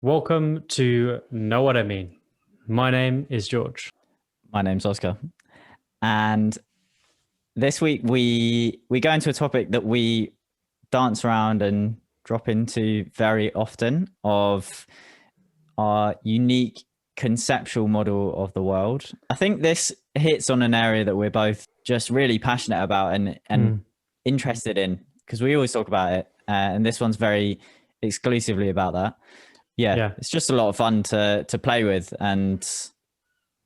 Welcome to Know What I Mean. My name is George. My name's Oscar. And this week we go into a topic that we dance around and drop into very often of our unique conceptual model of the world. I think this hits on an area that we're both just really passionate about and interested in, because we always talk about it. And this one's very exclusively about that. Yeah, it's just a lot of fun to play with, and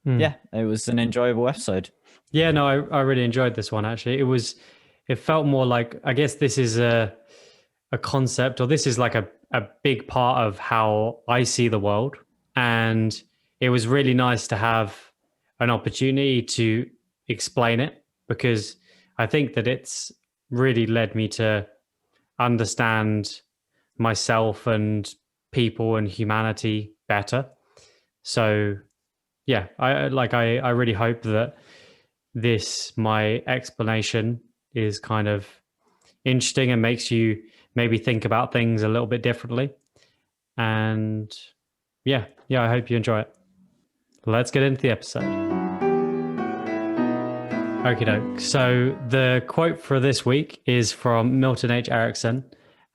yeah, it was an enjoyable episode. Yeah, no, I really enjoyed this one actually. It felt more like, I guess this is a concept, or this is like a big part of how I see the world. And it was really nice to have an opportunity to explain it, because I think that it's really led me to understand myself and people and humanity better. So yeah, I really hope that my explanation is kind of interesting and makes you maybe think about things a little bit differently. And yeah, I hope you enjoy it. Let's get into the episode. Okie doke. So the quote for this week is from Milton H. Erickson,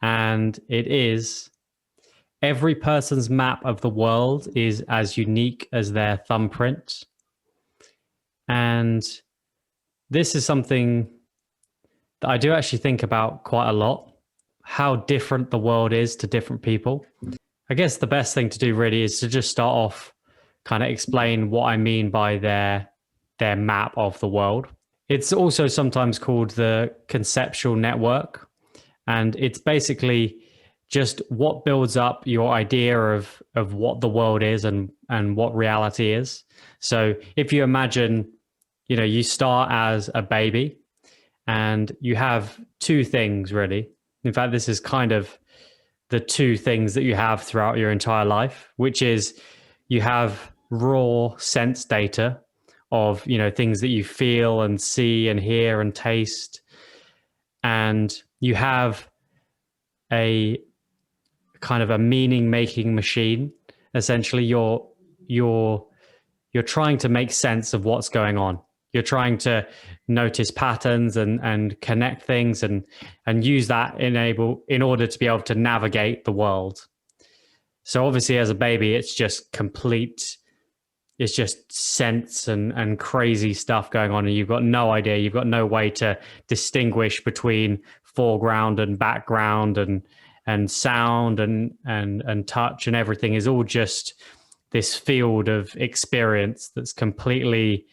and it is, "Every person's map of the world is as unique as their thumbprint." And this is something that I do actually think about quite a lot, how different the world is to different people. I guess the best thing to do really is to just start off, kind of explain what I mean by their map of the world. It's also sometimes called the conceptual network, and it's basically just what builds up your idea of what the world is and what reality is. So if you imagine, you start as a baby and you have two things really. In fact, this is kind of the two things that you have throughout your entire life, which is you have raw sense data of, things that you feel and see and hear and taste. And you have a kind of a meaning making machine. Essentially, you're trying to make sense of what's going on. You're trying to notice patterns and connect things and use that in order to be able to navigate the world. So obviously as a baby, it's just sense and crazy stuff going on, and you've got no idea. You've got no way to distinguish between foreground and background and sound and touch, and everything is all just this field of experience that's completely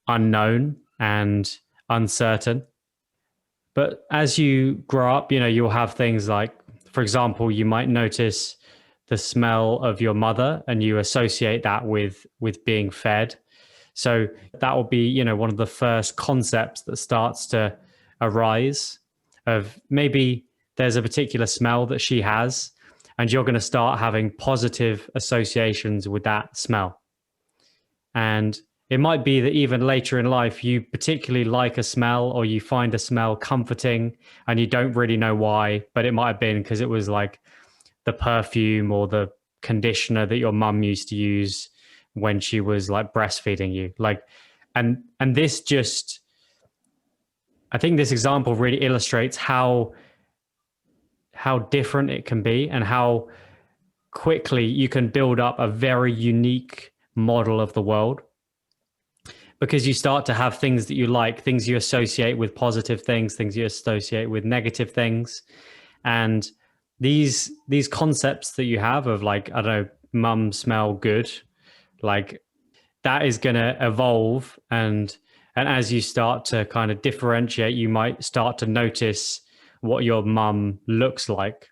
unknown and uncertain. But as you grow up, you'll have things like, for example, you might notice the smell of your mother and you associate that with being fed. So that will be, one of the first concepts that starts to arise of maybe there's a particular smell that she has, and you're going to start having positive associations with that smell. And it might be that even later in life, you particularly like a smell, or you find a smell comforting and you don't really know why, but it might have been because it was like the perfume or the conditioner that your mum used to use when she was like breastfeeding you. And this just, I think this example really illustrates how different it can be and how quickly you can build up a very unique model of the world, because you start to have things that you like, things you associate with positive things you associate with negative things. And these concepts that you have of like, I don't know, mum smell good, like that is going to evolve. And as you start to kind of differentiate, you might start to notice what your mum looks like.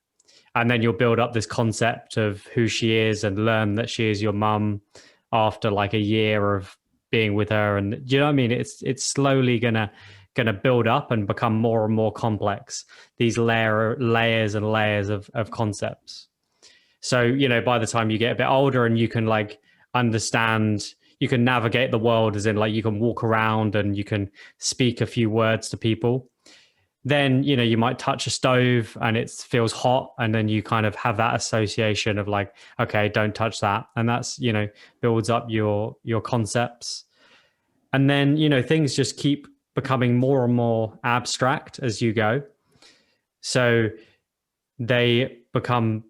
And then you'll build up this concept of who she is and learn that she is your mum after like a year of being with her. And do you know what I mean? It's slowly gonna build up and become more and more complex, these layers and layers of concepts. So, by the time you get a bit older and you can like understand, you can navigate the world, as in like you can walk around and you can speak a few words to people, then, you know, you might touch a stove and it feels hot, and then you kind of have that association of like, okay, don't touch that. And that's, you know, builds up your concepts. And then, you know, things just keep becoming more and more abstract as you go. So they become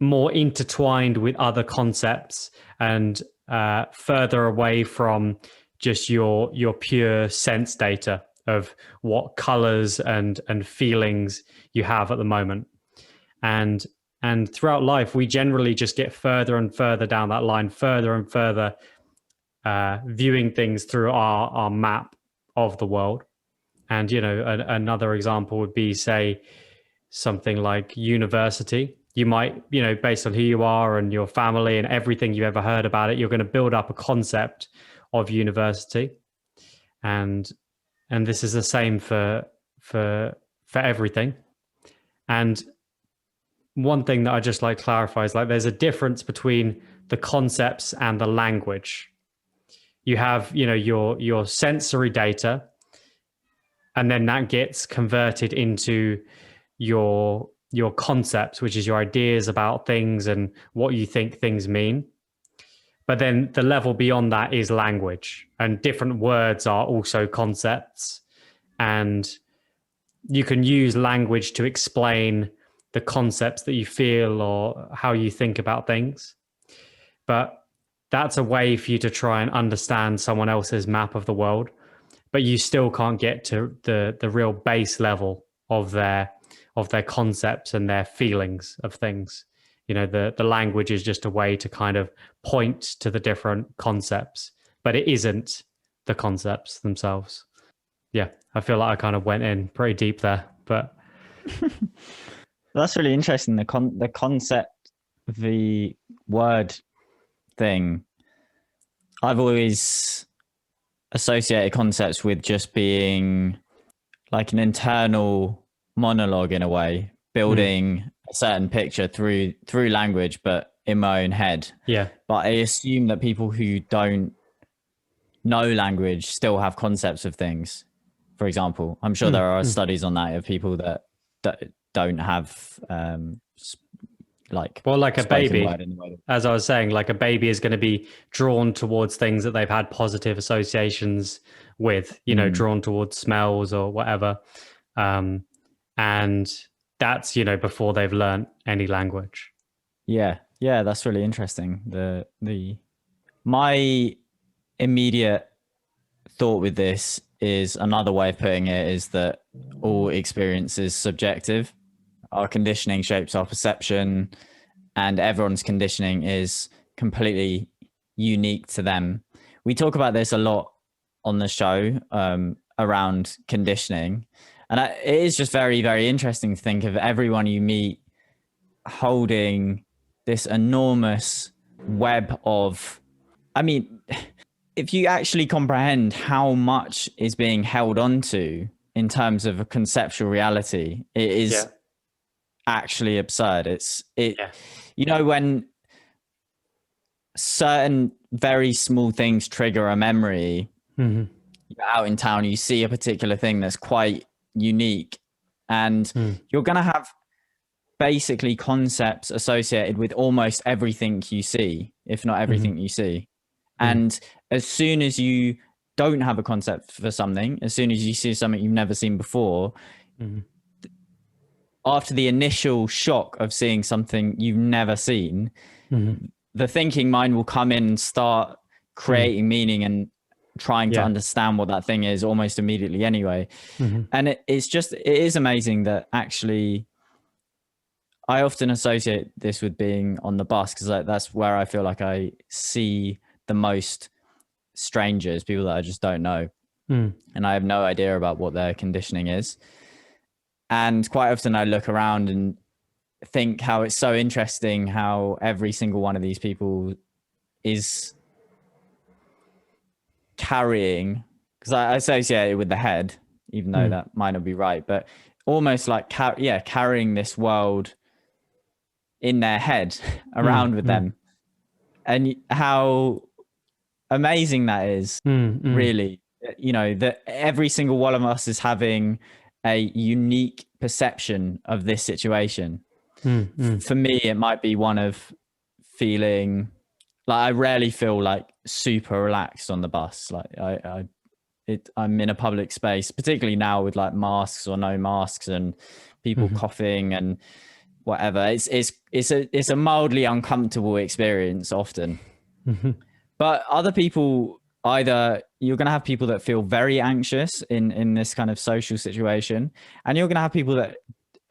more intertwined with other concepts and further away from just your pure sense data of what colors and feelings you have at the moment. And throughout life, we generally just get further and further down that line, further and further viewing things through our map of the world. And, you know, another example would be, say, something like university. You might, you know, based on who you are and your family and everything you ever heard about it, you're going to build up a concept of university. And this is the same for everything. And one thing that I just like to clarify is like there's a difference between the concepts and the language. You have, you know, your sensory data, and then that gets converted into your concepts, which is your ideas about things and what you think things mean. But then the level beyond that is language, and different words are also concepts. And you can use language to explain the concepts that you feel or how you think about things. But that's a way for you to try and understand someone else's map of the world. But you still can't get to the real base level of their concepts and their feelings of things. You know, the language is just a way to kind of point to the different concepts, but it isn't the concepts themselves. Yeah, I feel like I kind of went in pretty deep there, but that's really interesting. The concept, the word thing. I've always associated concepts with just being like an internal monologue in a way, building a certain picture through language, but in my own head. Yeah. But I assume that people who don't know language still have concepts of things. For example, I'm sure there are studies on that of people that don't have like a baby, that... as I was saying, like a baby is going to be drawn towards things that they've had positive associations with, you know, drawn towards smells or whatever. And that's, you know, before they've learned any language. Yeah, that's really interesting. My immediate thought with this is, another way of putting it is that all experience is subjective. Our conditioning shapes our perception, and everyone's conditioning is completely unique to them. We talk about this a lot on the show around conditioning. And it is just very, very interesting to think of everyone you meet holding this enormous web of, I mean, if you actually comprehend how much is being held onto in terms of a conceptual reality, it is actually absurd. You know, when certain very small things trigger a memory, you're out in town, you see a particular thing that's quite unique, and you're going to have basically concepts associated with almost everything you see, if not everything you see. And as soon as you don't have a concept for something, as soon as you see something you've never seen before, after the initial shock of seeing something you've never seen, the thinking mind will come in and start creating meaning and trying to understand what that thing is almost immediately anyway. And it is amazing that actually I often associate this with being on the bus, because that's where I feel like I see the most strangers, people that I just don't know. And I have no idea about what their conditioning is. And quite often I look around and think how it's so interesting how every single one of these people is carrying, because I associate it with the head, even though that might not be right, but almost like carrying this world in their head around with them. And how amazing that is, really, you know, that every single one of us is having a unique perception of this situation. Mm. For me, it might be one of feeling like I rarely feel like super relaxed on the bus. Like I'm in a public space, particularly now with like masks or no masks and people coughing and whatever. It's a mildly uncomfortable experience often. But other people, either you're going to have people that feel very anxious in this kind of social situation, and you're going to have people that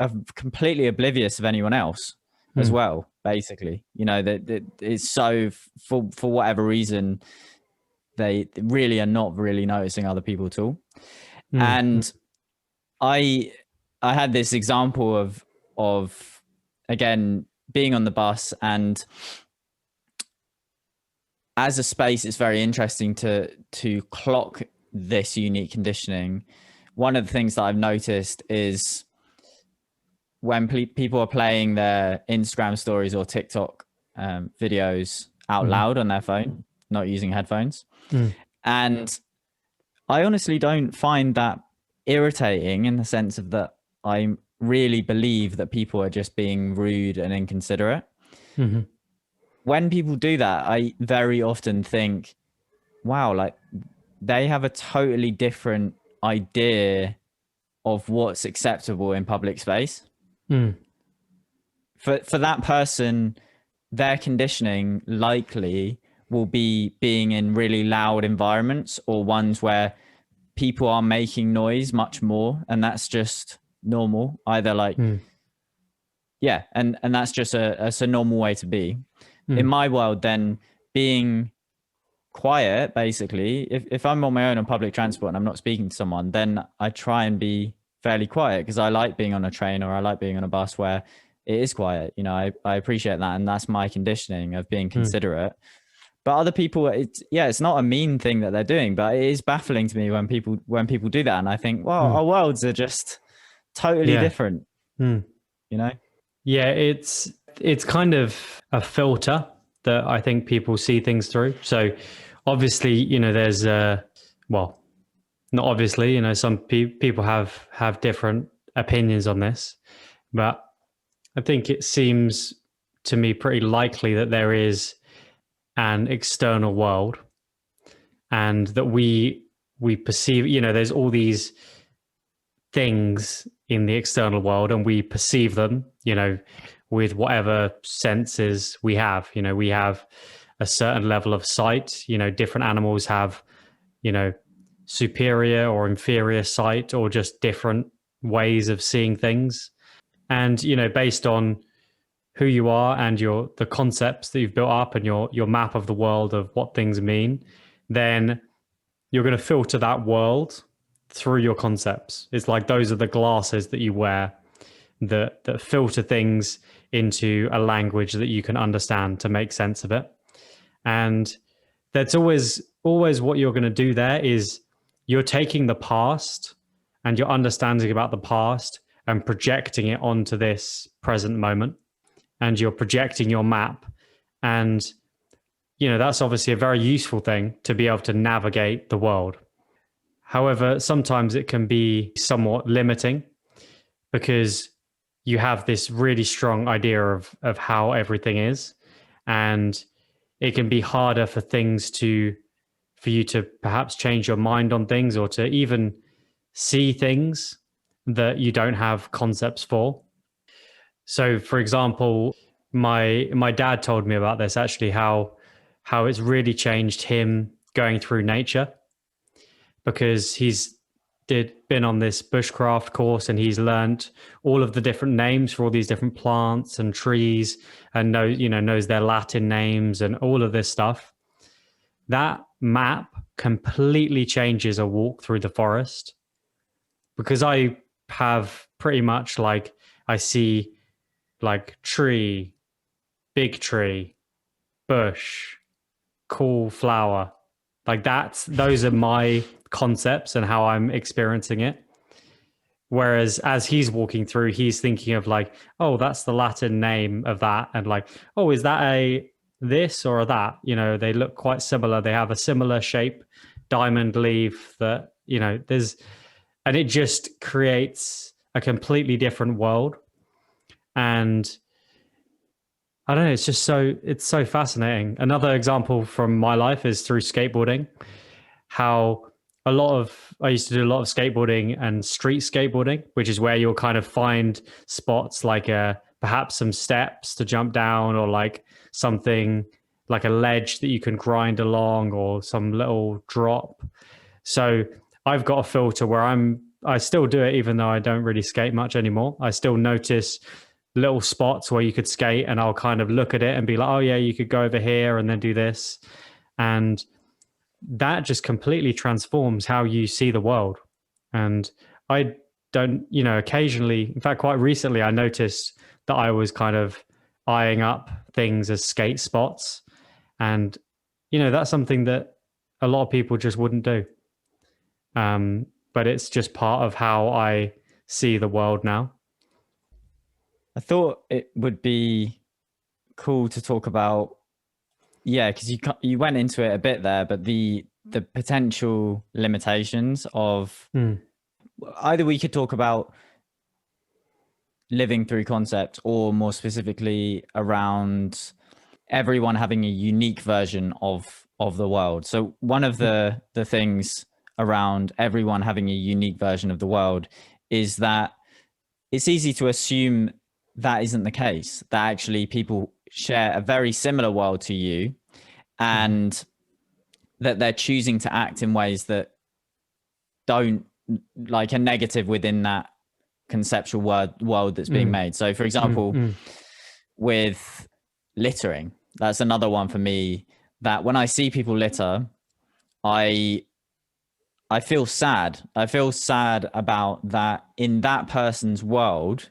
are completely oblivious of anyone else as well. Basically, you know, that it's so for whatever reason they really are not really noticing other people at all. And I had this example of again being on the bus, and as a space it's very interesting to clock this unique conditioning. One of the things that I've noticed is when people are playing their Instagram stories or TikTok videos out loud on their phone, not using headphones. And I honestly don't find that irritating, in the sense of that I really believe that people are just being rude and inconsiderate. When people do that, I very often think, wow, like they have a totally different idea of what's acceptable in public space. For that person, their conditioning likely will be being in really loud environments, or ones where people are making noise much more, and that's just normal. Either like yeah, and that's just a normal way to be. In my world, then, being quiet, basically, if I'm on my own on public transport and I'm not speaking to someone, then I try and be fairly quiet, because I like being on a train or I like being on a bus where it is quiet. You know, I appreciate that, and that's my conditioning of being considerate. But other people, it's not a mean thing that they're doing, but it is baffling to me when people do that, and I think, well, our worlds are just totally different. You know? Yeah, it's kind of a filter that I think people see things through. So obviously, you know, there's well, not obviously, you know, some people have different opinions on this, but I think it seems to me pretty likely that there is an external world, and that we perceive, you know, there's all these things in the external world, and we perceive them, you know, with whatever senses we have. You know, we have a certain level of sight. You know, different animals have, you know, superior or inferior sight, or just different ways of seeing things. And, you know, based on who you are and the concepts that you've built up, and your map of the world of what things mean, then you're going to filter that world through your concepts. It's like those are the glasses that you wear that filter things into a language that you can understand to make sense of it. And that's always what you're going to do there is you're taking the past and your understanding about the past and projecting it onto this present moment, and you're projecting your map. And, you know, that's obviously a very useful thing to be able to navigate the world. However, sometimes it can be somewhat limiting, because you have this really strong idea of how everything is, and it can be harder for you to perhaps change your mind on things, or to even see things that you don't have concepts for. So, for example, my dad told me about this, actually, how it's really changed him going through nature, because he's been on this bushcraft course, and he's learned all of the different names for all these different plants and trees, and knows their Latin names and all of this stuff. That map completely changes a walk through the forest, because I have pretty much like, I see like tree, big tree, bush, cool flower. Like those are my concepts and how I'm experiencing it. Whereas as he's walking through, he's thinking of like, oh, that's the Latin name of that. And like, oh, is that a this or a that? You know, they look quite similar. They have a similar shape, diamond leaf that, you know, and it just creates a completely different world. And I don't know, it's so fascinating. Another example from my life is through skateboarding, how I used to do a lot of skateboarding and street skateboarding, which is where you'll kind of find spots like perhaps some steps to jump down, or like something like a ledge that you can grind along, or some little drop. So I've got a filter where I still do it, even though I don't really skate much anymore. I still notice little spots where you could skate, and I'll kind of look at it and be like, oh yeah, you could go over here and then do this. And that just completely transforms how you see the world. And I don't, occasionally, in fact, quite recently, I noticed that I was kind of eyeing up things as skate spots. And, that's something that a lot of people just wouldn't do. But it's just part of how I see the world now. I thought it would be cool to talk about, because you went into it a bit there, but the potential limitations of either we could talk about living through concept, or more specifically around everyone having a unique version of the world. So one of the things around everyone having a unique version of the world is that it's easy to assume that isn't the case, that actually people share a very similar world to you, and that they're choosing to act in ways that don't, like, a negative within that conceptual world that's being made. So for example, with littering, that's another one for me, that when I see people litter, I feel sad. I feel sad about that. In that person's world,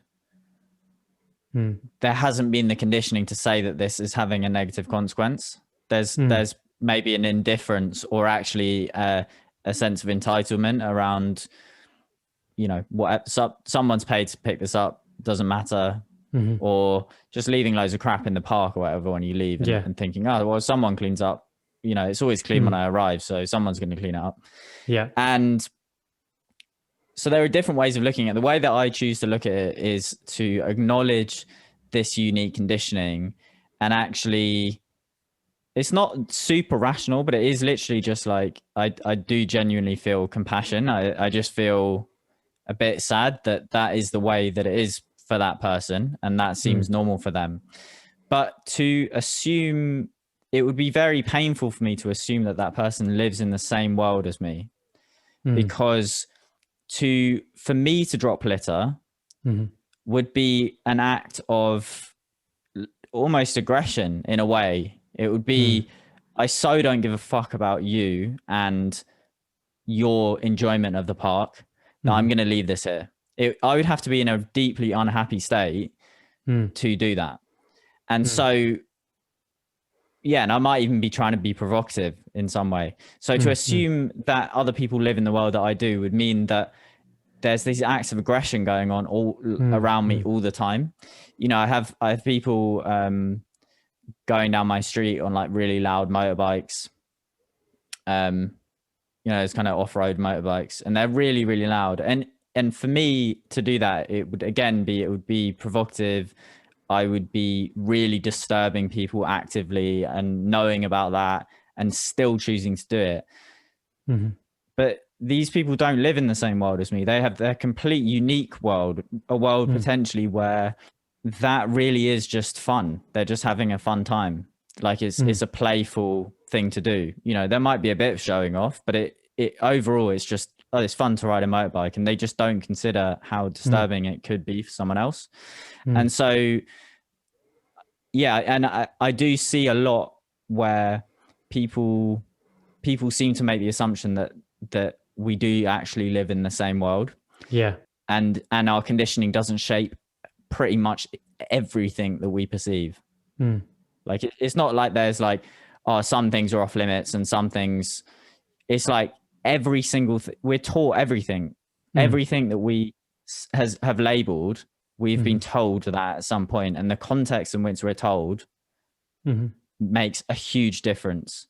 there hasn't been the conditioning to say that this is having a negative consequence. There's maybe an indifference, or actually a sense of entitlement around, what someone's paid to pick this up, doesn't matter. Or just leaving loads of crap in the park or whatever when you leave, and thinking, oh, well, someone cleans up. It's always clean when I arrive, so someone's going to clean it up. Yeah. And so there are different ways of looking at it. The way that I choose to look at it is to acknowledge this unique conditioning, and actually, it's not super rational, but it is literally just like, I do genuinely feel compassion. I just feel a bit sad that is the way that it is for that person, and that seems normal for them. But to assume, it would be very painful for me to assume that that person lives in the same world as me, because for me to drop litter would be an act of almost aggression in a way. It would be, I so don't give a fuck about you and your enjoyment of the park that I'm going to leave this here. I would have to be in a deeply unhappy state to do that. And so, and I might even be trying to be provocative in some way. So to assume that other people live in the world that I do would mean that there's these acts of aggression going on all around me all the time. I have people going down my street on like really loud motorbikes. It's kind of off-road motorbikes, and they're really, really loud. And for me to do that, it would be provocative. I would be really disturbing people actively, and knowing about that and still choosing to do it. But these people don't live in the same world as me. They have their complete unique world, a world potentially where that really is just fun. They're just having a fun time. Like it's a playful thing to do. There might be a bit of showing off, but it overall, it's just, it's fun to ride a motorbike, and they just don't consider how disturbing it could be for someone else. And so, and I do see a lot where people seem to make the assumption that we do actually live in the same world. Yeah. And our conditioning doesn't shape pretty much everything that we perceive. Like it's not like there's like, oh, some things are off limits and some things, it's like every single we're taught everything. Everything that we have labeled, we've been told that at some point, and the context in which we're told makes a huge difference.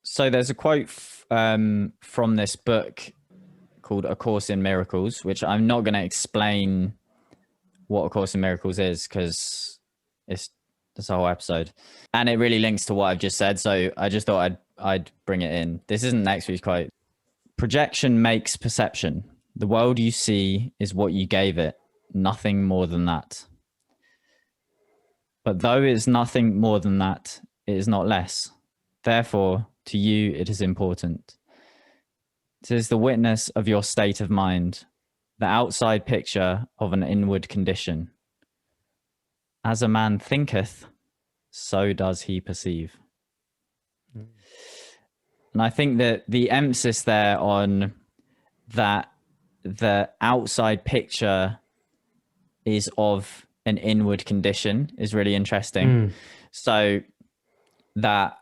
So there's a quote from this book called A Course in Miracles, which I'm not going to explain what A Course in Miracles is because it's a whole episode, and it really links to what I've just said. So I just thought I'd bring it in. This isn't next week's quote. Projection makes perception. The world you see is what you gave it, nothing more than that. But though it's nothing more than that, it is not less. Therefore, to you it is important. It is the witness of your state of mind, the outside picture of an inward condition. As a man thinketh, so does he perceive. And I think that the emphasis there on that the outside picture is of an inward condition is really interesting. So that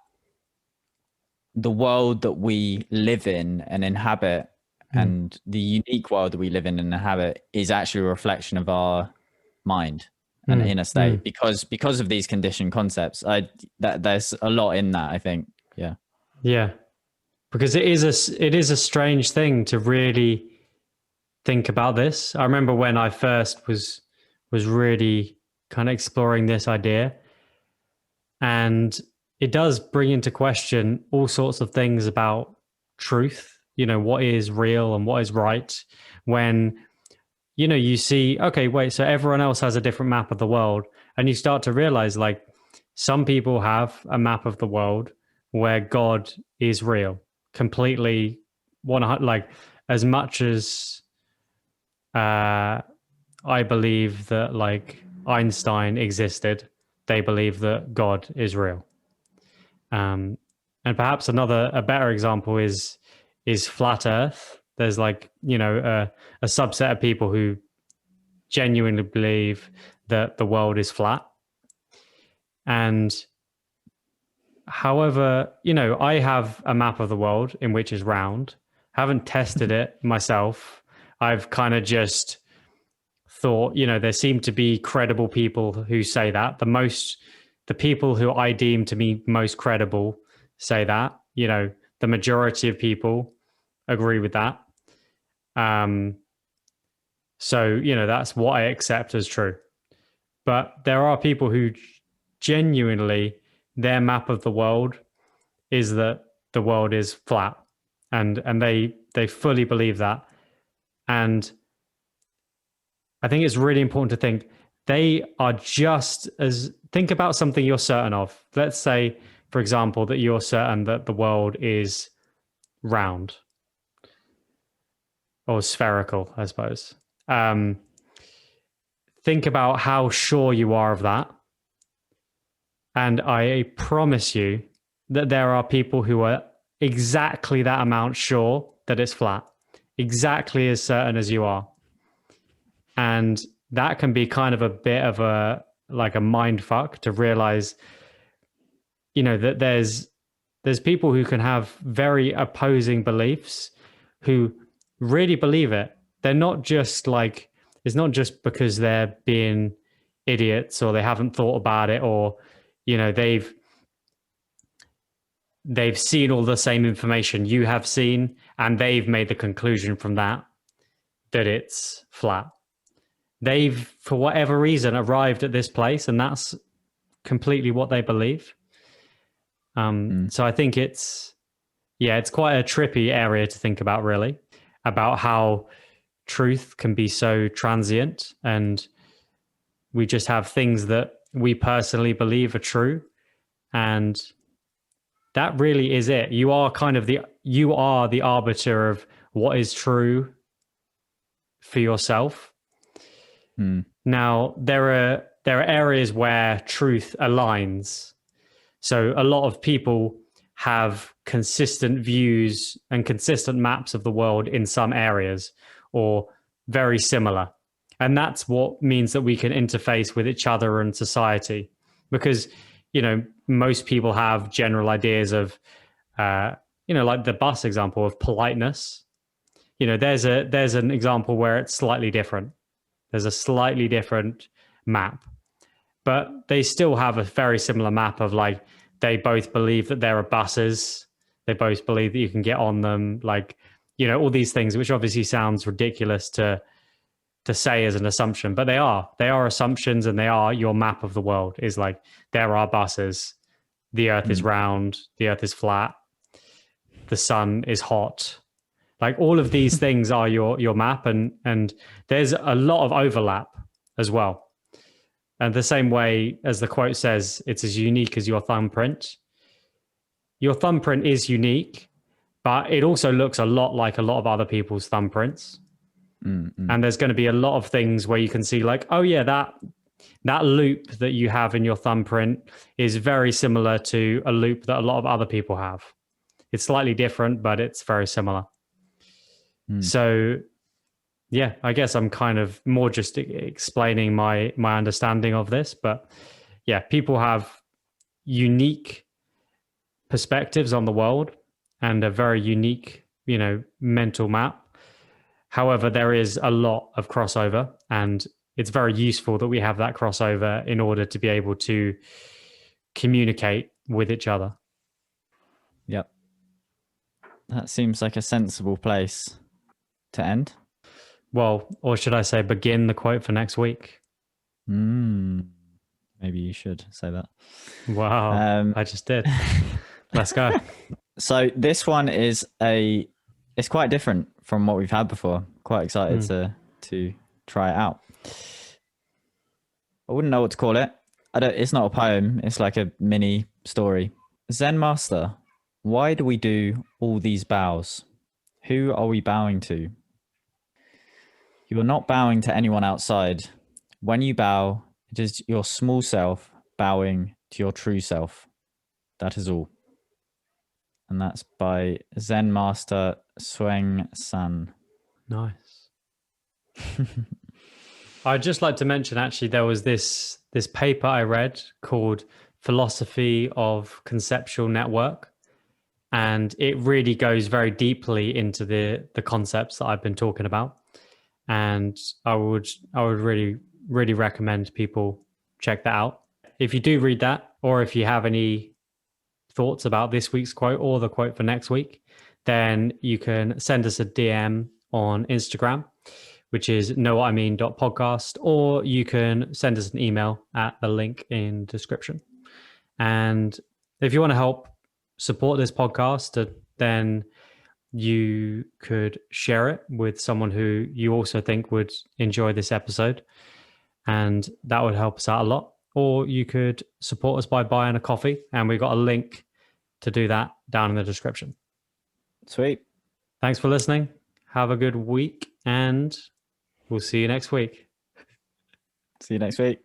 the world that we live in and inhabit and the unique world that we live in and inhabit is actually a reflection of our mind and inner state because of these conditioned concepts. There's a lot in that, I think. Yeah, because it is a strange thing to really think about this. I remember when I first was really kind of exploring this idea, and it does bring into question all sorts of things about truth, what is real and what is right. When, you see, okay, wait, so everyone else has a different map of the world. And you start to realize, like, some people have a map of the world where God is real, completely, like, as much as I believe that, like, Einstein existed, they believe that God is real. And perhaps a better example is flat Earth. There's, like, a subset of people who genuinely believe that the world is flat. And however, I have a map of the world in which is round. Haven't tested it myself. I've kind of just thought, there seem to be credible people who say that. The people who I deem to be most credible say that. The majority of people agree with that. So, that's what I accept as true. But there are people who genuinely, their map of the world is that the world is flat, and they fully believe that. And I think it's really important to think they are think about something you're certain of. Let's say, for example, that you're certain that the world is round or spherical, I suppose. Think about how sure you are of that. And I promise you that there are people who are exactly that amount sure that it's flat, exactly as certain as you are. And that can be kind of a bit of a mind fuck to realize, that there's people who can have very opposing beliefs who really believe it. They're not just like, it's not just because they're being idiots or they haven't thought about it, or, they've seen all the same information you have seen and they've made the conclusion from that it's flat. They've, for whatever reason, arrived at this place, and that's completely what they believe. So I think it's quite a trippy area to think about, really, about how truth can be so transient, and we just have things that we personally believe are true, and that really is it. You are the arbiter of what is true for yourself. Now, there are areas where truth aligns. So a lot of people have consistent views and consistent maps of the world in some areas, or very similar. And that's what means that we can interface with each other and society, because, most people have general ideas of, like the bus example of politeness. There's an example where it's slightly different. There's a slightly different map, but they still have a very similar map of, like, they both believe that there are buses. They both believe that you can get on them. Like, all these things, which obviously sounds ridiculous to say as an assumption, but they are assumptions, and they are your map of the world. Is like, there are buses, the earth is round, the earth is flat, the sun is hot. Like, all of these things are your map, and there's a lot of overlap as well. And the same way as the quote says, it's as unique as your thumbprint. Your thumbprint is unique, but it also looks a lot like a lot of other people's thumbprints. And there's going to be a lot of things where you can see, like, oh yeah, that loop that you have in your thumbprint is very similar to a loop that a lot of other people have. It's slightly different, but it's very similar. So yeah, I guess I'm kind of more just explaining my understanding of this. But yeah, people have unique perspectives on the world and a very unique, mental map. However, there is a lot of crossover, and it's very useful that we have that crossover in order to be able to communicate with each other. Yep. That seems like a sensible place to end. Well, or should I say begin the quote for next week? Maybe you should say that. Wow, I just did. Let's go. So this one is it's quite different from what we've had before. Quite excited to try it out. I wouldn't know what to call it. It's not a poem. It's like a mini story. Zen master, why do we do all these bows? Who are we bowing to? You are not bowing to anyone outside. When you bow, it is your small self bowing to your true self. That is all. And that's by Zen master 𝗚𝗲𝗿𝗲. Nice. I'd just like to mention, actually, there was this paper I read called Philosophy of Conceptual Network, and it really goes very deeply into the concepts that I've been talking about. And I would really, really recommend people check that out. If you do read that, or if you have any thoughts about this week's quote or the quote for next week, then you can send us a DM on Instagram, which is knowwhatimean.podcast, or you can send us an email at the link in description. And if you want to help support this podcast, then you could share it with someone who you also think would enjoy this episode, and that would help us out a lot. Or you could support us by buying a coffee, and we've got a link to do that down in the description. Sweet. Thanks for listening. Have a good week, and we'll see you next week. See you next week.